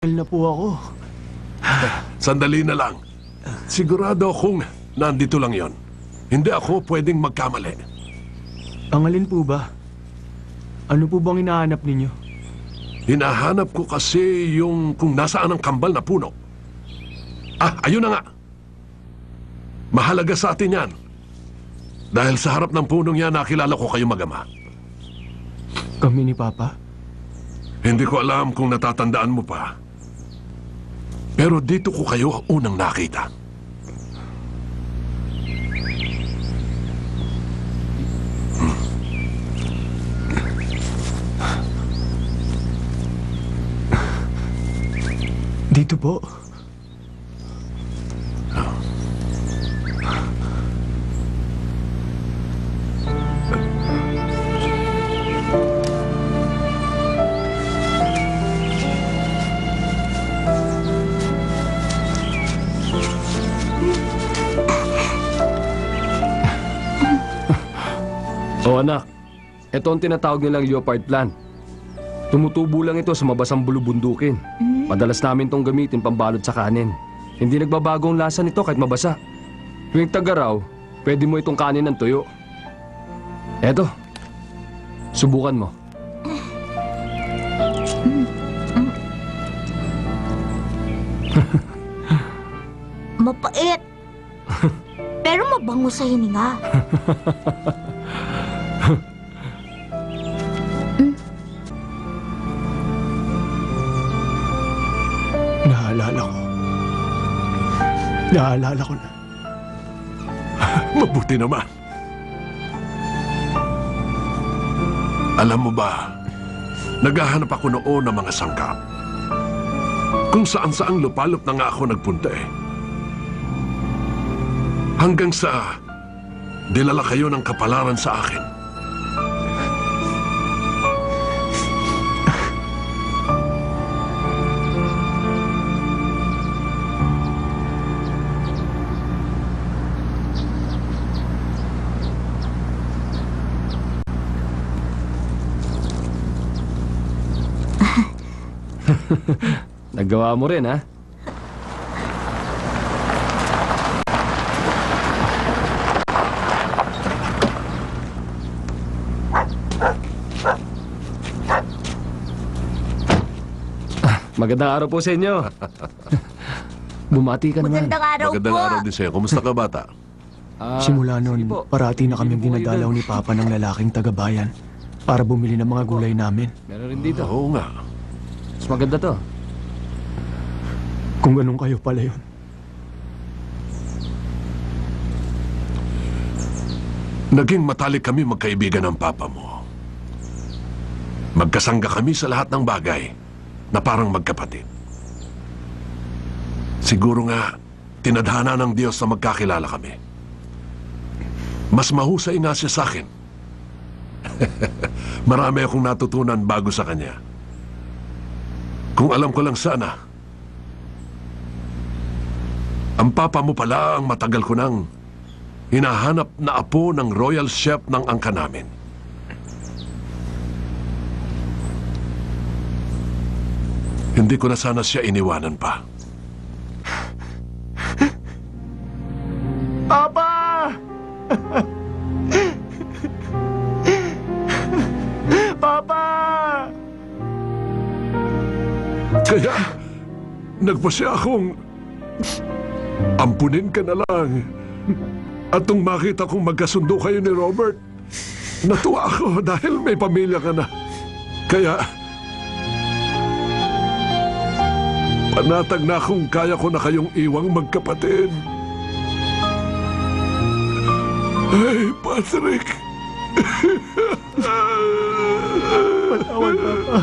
na po ako. Sandali na lang. Sigurado akong nandito lang yon. Hindi ako pwedeng magkamali. Ang alin po ba? Ano po bang hinahanap ninyo? Hinahanap ko kasi yung kung nasaan ang kambal na puno. Ayun na nga. Mahalaga sa atin yan. Dahil sa harap ng punong yan, nakilala ko kayo mag-ama. Kami ni Papa? Hindi ko alam kung natatandaan mo pa. Pero dito ko kayo unang nakita. Dito po. O anak, ito ang tinatawag nilang leopard plant. Tumutubo lang ito sa mabasang bulubundukin. Madalas namin itong gamitin pambalot sa kanin. Hindi nagbabago ang lasa nito kahit mabasa. Tuwing tag-araw, pwede mo itong kanin ng tuyo. Eto, subukan mo. Mapait. Pero mabango sa hininga. Naalala ko na. Mabuti naman. Alam mo ba, naghahanap ako noon ng mga sangkap. Kung saan-saang lupalop na nga ako nagpunta eh. Hanggang sa dinala kayo ng kapalaran sa akin. Nagawa mo rin, ha? Magandang araw po sa inyo. Bumati ka naman. Magandang araw Magandang po. araw din sa'yo. Kumusta ka, bata? Simula sige noon, po. parati na kaming Hindi po kayo dinadalaw doon. ni Papa ng lalaking taga-bayan para bumili ng mga gulay namin. Meron rin dito. Oo nga. Mas maganda to. Kung ganun kayo pala yun. Naging matalik kami magkaibigan ng papa mo. Magkasangga kami sa lahat ng bagay na parang magkapatid. Siguro nga, tinadhana ng Diyos na magkakilala kami. Mas mahusay nga siya sa akin. Marami akong natutunan bago sa kanya. Kung alam ko lang sana, ang papa mo pala ang matagal ko nang hinahanap na apo ng royal chef ng angka namin. Hindi ko na sana siya iniwanan pa. Papa! Papa! Kaya, nagpasya akong ampunin ka na lang. At nung makita kong magkasundo kayo ni Robert, natuwa ako dahil may pamilya ka na. Kaya, panatag na kung kaya ko na kayong iwang magkapatid. Ay, Patrick! Patawad, Papa.